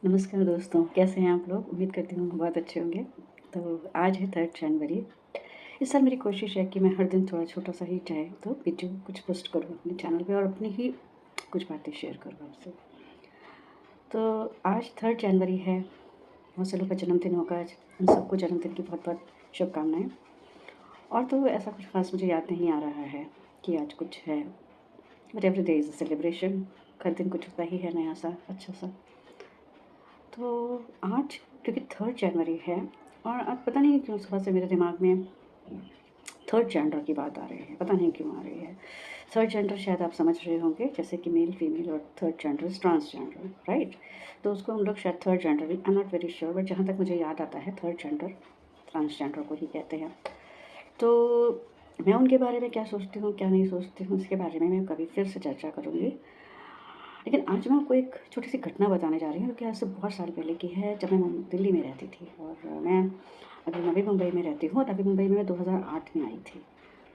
नमस्कार दोस्तों, कैसे हैं आप लोग? उम्मीद करती हूँ बहुत अच्छे होंगे। तो आज है 3 जनवरी। इस साल मेरी कोशिश है कि मैं हर दिन थोड़ा छोटा-सा ही चाहे तो वीडियो कुछ पोस्ट करूँ अपने चैनल पे और अपनी ही कुछ बातें शेयर करूँ आपसे। तो आज 3 जनवरी है, बहुत से लोग का जन्मदिन होगा आज। उन सबको जन्मदिन की बहुत-बहुत शुभकामनाएँ। और तो ऐसा कुछ ख़ास मुझे याद नहीं आ रहा है कि आज कुछ है। But every day is a celebration. हर दिन कुछ होता ही है नया-सा, अच्छा-सा। तो आज क्योंकि 3 जनवरी है और आज पता नहीं क्यों सुबह से मेरे दिमाग में 3 जेंडर की बात आ रही है, पता नहीं क्यों आ रही है। 3 जेंडर शायद आप समझ रहे होंगे जैसे कि मेल, फीमेल और 3 जेंडर इज़ ट्रांसजेंडर, राइट? तो उसको हम लोग शायद 3 gender I am not very sure but जहाँ तक मुझे याद आता है 3 जेंडर ट्रांसजेंडर को ही कहते हैं। तो मैं उनके बारे में क्या सोचती हूँ, क्या नहीं सोचती हूँ, इसके बारे में मैं कभी फिर से चर्चा करूँगी। लेकिन आज मैं आपको एक छोटी-सी घटना बताने जा रही हूँ, जो कि आज से बहुत साल पहले की है, जब मैं दिल्ली में रहती थी और मैं अभी नवी मुंबई में रहती हूँ और नवी मुंबई में मैं 2008 में आई थी।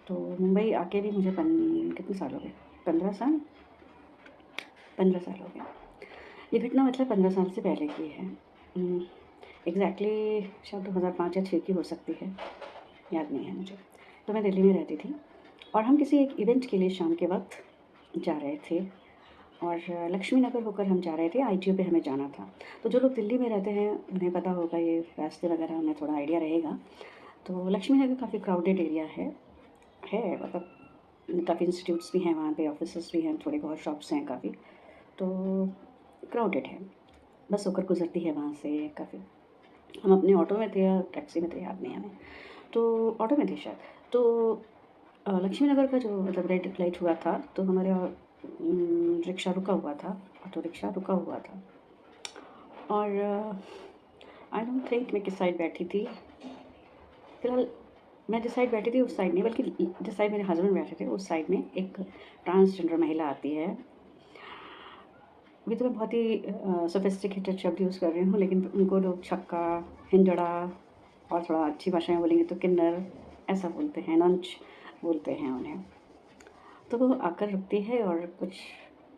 तो मुंबई आके भी मुझे कितने साल हो गए? 15 साल? 15 साल हो गए। ये घटना मतलब 15 साल से पहले की है। एग्ज़ैक्टली शायद 2005 या 6 की हो सकती है, याद नहीं है मुझे। तो मैं दिल्ली में रहती थी और हम किसी एक इवेंट के लिए शाम के वक़्त जा रहे थे और लक्ष्मी नगर होकर हम जा रहे थे, आईटीओ पे हमें जाना था। तो जो लोग दिल्ली में रहते हैं, उन्हें पता होगा ये रास्ते वगैरह उन्हें थोड़ा आइडिया रहेगा। तो लक्ष्मी नगर काफ़ी क्राउडेड एरिया है मतलब काफ़ी इंस्टीट्यूट्स भी हैं वहाँ पे, ऑफ़िसेज़ भी हैं, थोड़ी बहुत शॉप्स हैं काफ़ी। तो क्राउडेड है, बस होकर गुज़रती है वहाँ से काफ़ी। हम अपने ऑटो में थे या टैक्सी में थे, याद नहीं हमें। तो ऑटो में थे शायद। तो लक्ष्मी नगर का जो मतलब रेड लाइट हुआ था, तो हमारा रिक्शा रुका हुआ था, ऑटो रिक्शा रुका हुआ था और आई डोंट थिंक मैं किस साइड बैठी थी। फ़िलहाल मैं जिस साइड बैठी थी उस साइड नहीं, बल्कि जिस साइड मेरे हस्बैंड बैठे थे उस साइड में एक ट्रांसजेंडर महिला आती है। अभी तो मैं बहुत ही सोफिस्टिकेटेड शब्द यूज़ कर रही हूँ, लेकिन उनको लोग छक्का, हिंजड़ा और थोड़ा अच्छी भाषा में बोलेंगे तो किन्नर ऐसा बोलते हैं, नंच बोलते हैं उन्हें। तो वो आकर रुकती है और कुछ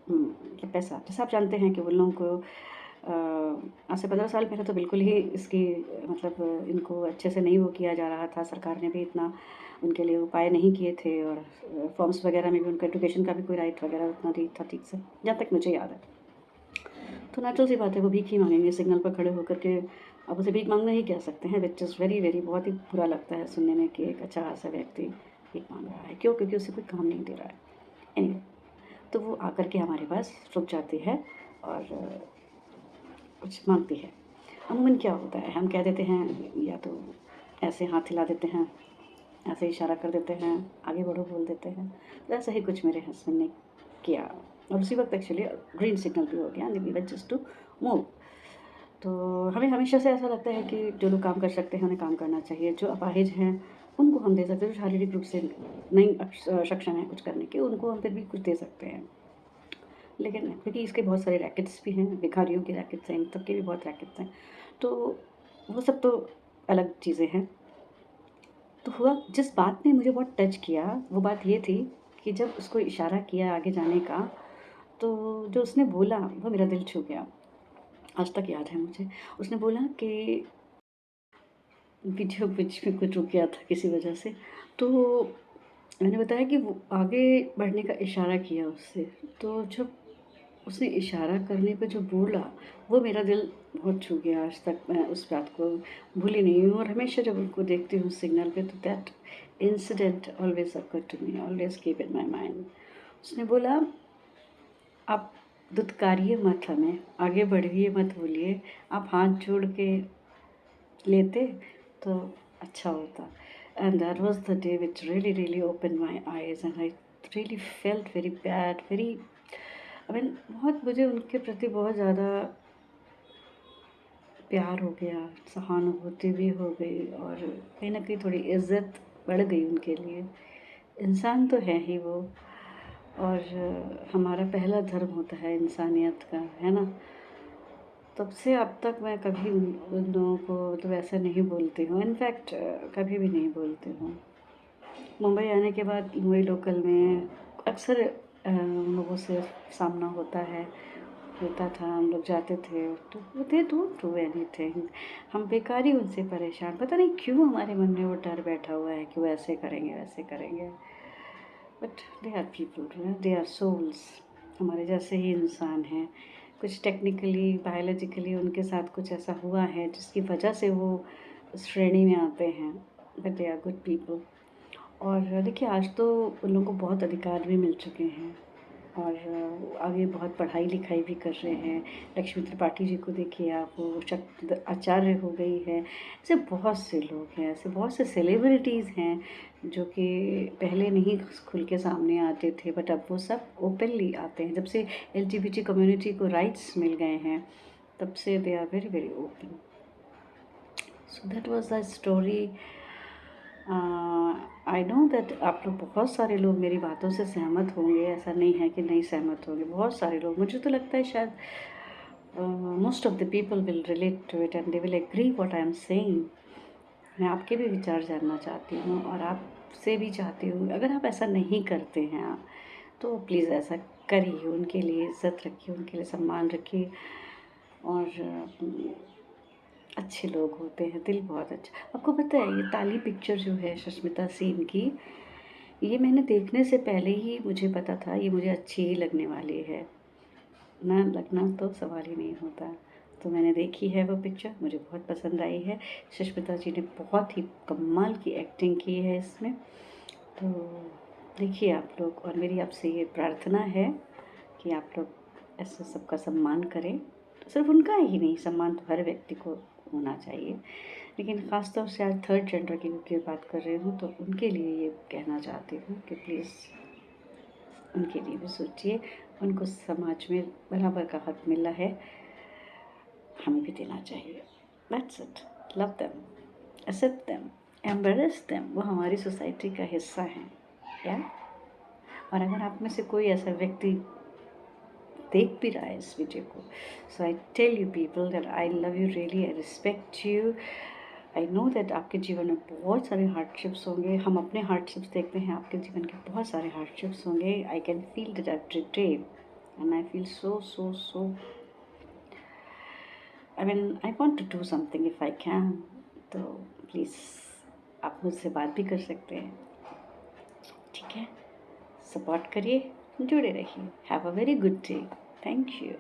मतलब पैसा जैसा आप जानते हैं कि उन लोगों को आज से 15 साल पहले तो बिल्कुल ही इसकी मतलब इनको अच्छे से नहीं वो किया जा रहा था। सरकार ने भी इतना उनके लिए उपाय नहीं किए थे और फॉर्म्स वगैरह में भी उनका एजुकेशन का भी कोई राइट वगैरह उतना नहीं था ठीक से, जहाँ तक मुझे याद है। तो नेचुरल सी बात है वो भीख ही माँगेंगे सिग्नल पर खड़े होकर के। आप उसे भीख माँगना ही कह सकते हैं, व्हिच इज़ वेरी, वेरी बहुत ही बुरा लगता है सुनने में कि एक अच्छा-खासा व्यक्ति भीख माँग रहा है। क्यों? क्योंकि उसे कोई काम नहीं दे रहा है। एनीवे, तो वो आकर के हमारे पास रुक जाती है और कुछ माँगती है। अमूमन क्या होता है, हम कह देते हैं या तो ऐसे हाथ हिला देते हैं, ऐसे इशारा कर देते हैं, आगे बढ़ो बोल देते हैं। तो ऐसा ही कुछ मेरे हस्बैंड ने किया और उसी वक़्त एक्चुअली ग्रीन सिग्नल भी हो गया and we were just to move. तो हमें हमेशा से ऐसा लगता है कि जो लोग काम कर सकते हैं, उन्हें काम करना चाहिए। जो अपाहिज हैं, उनको हम दे सकते हैं। जो शारीरिक रूप से नहीं सक्षम हैं कुछ करने के, उनको हम फिर भी कुछ दे सकते हैं। लेकिन क्योंकि इसके बहुत सारे रैकेट्स भी हैं, भिखारियों के रैकेट्स हैं, इन सब के भी बहुत रैकेट्स हैं। तो वो सब तो अलग चीज़ें हैं। तो हुआ जिस बात ने मुझे बहुत टच किया, वो बात ये थी कि जब उसको इशारा किया आगे जाने का, तो जो उसने बोला, वो मेरा दिल छू गया। आज तक याद है मुझे। उसने बोला कि वीडियो बीच में कुछ रुक गया था किसी वजह से। तो मैंने बताया कि वो आगे बढ़ने का इशारा किया उससे। तो जब उसने इशारा करने पे जो बोला, वो मेरा दिल बहुत छू गया। आज तक मैं उस बात को भूली नहीं हूँ और हमेशा जब उनको देखती हूँ सिग्नल पे तो that incident always occur to me, always keep in my mind. उसने बोला, "आप दुत्कारिए मत हमें, आगे बढ़िए मत बोलिए, आप हाथ जोड़ के लेते तो अच्छा होता।" And that was the day which really, really opened my eyes and I really felt very bad, very I mean बहुत मुझे उनके प्रति बहुत ज़्यादा प्यार हो गया, सहानुभूति भी हो गई और कहीं न कहीं थोड़ी इज़्ज़त बढ़ गई उनके लिए। इंसान तो है ही वो और हमारा पहला धर्म होता है इंसानियत का, है ना? तब से अब तक मैं कभी उन उन लोगों को मतलब ऐसा नहीं बोलती हूँ, इनफैक्ट कभी भी नहीं बोलती हूँ। मुंबई आने के बाद मुंबई लोकल में अक्सर उन लोगों से सामना होता है होता था, हम लोग जाते थे तो दे डोंट डू एनीथिंग। हम बेकार ही उनसे परेशान, पता नहीं क्यों हमारे मन में वो डर बैठा हुआ है कि वो ऐसे करेंगे वैसे करेंगे। But they are people, they are souls, हमारे जैसे ही इंसान हैं। कुछ टेक्निकली बायोलॉजिकली उनके साथ कुछ ऐसा हुआ है जिसकी वजह से वो उस श्रेणी में आते हैं, but they are good people. और देखिए आज तो उन लोगों को बहुत अधिकार भी मिल चुके हैं और आगे बहुत पढ़ाई लिखाई भी कर रहे हैं। लक्ष्मी त्रिपाठी जी को देखिए आप, वो आचार्य हो गई है। ऐसे बहुत से लोग हैं, ऐसे बहुत से सेलिब्रिटीज़ हैं जो कि पहले नहीं खुल के सामने आते थे, बट अब वो सब ओपनली आते हैं। जब से LGBT कम्युनिटी को राइट्स मिल गए हैं तब से they are very very open. So that was the story. I know that आप लोग बहुत सारे लोग मेरी बातों से सहमत होंगे, ऐसा नहीं है कि नहीं सहमत होंगे। बहुत सारे लोग, मुझे तो लगता है शायद most of the people will relate to it and they will agree what I am saying. मैं आपके भी विचार जानना चाहती हूँ और आपसे भी चाहती हूँ, अगर आप ऐसा नहीं करते हैं आप तो प्लीज़ ऐसा करिए। उनके लिए इज़्ज़त रखिए, उनके लिए सम्मान रखिए। और अच्छे लोग होते हैं, दिल बहुत अच्छा। आपको पता है ये ताली पिक्चर जो है सुष्मिता सेन की, ये मैंने देखने से पहले ही मुझे पता था ये मुझे अच्छी ही लगने वाली है, ना लगना तो सवाल ही नहीं होता। तो मैंने देखी है वो पिक्चर, मुझे बहुत पसंद आई है। सुष्मिता जी ने बहुत ही कमाल की एक्टिंग की है इसमें। तो देखिए आप लोग, और मेरी आपसे ये प्रार्थना है कि आप लोग ऐसे सबका सम्मान करें। सिर्फ उनका ही नहीं, सम्मान तो हर व्यक्ति को होना चाहिए, लेकिन ख़ास तौर से आज थर्ड जेंडर की बात कर रही हूँ तो उनके लिए ये कहना चाहती हूँ कि प्लीज़ उनके लिए भी सोचिए। उनको समाज में बराबर का हक मिला है, हमें भी देना चाहिए। That's it. Love them, accept them, embrace them. वो हमारी सोसाइटी का हिस्सा हैं, या। और अगर आप में से कोई ऐसा व्यक्ति देख भी रहा है इस वीडियो को, so I tell you people that I love you really, I respect you. I know that आपके जीवन में बहुत सारे हार्डशिप्स होंगे, हम अपने हार्डशिप्स देखते हैं, आपके जीवन के बहुत सारे हार्डशिप्स होंगे। I can feel that every day and I feel so I mean I want to do something if I can. तो प्लीज़ आप मुझसे बात भी कर सकते हैं, ठीक है। सपोर्ट करिए, जुड़े रहिए। Have a very good day. Thank you.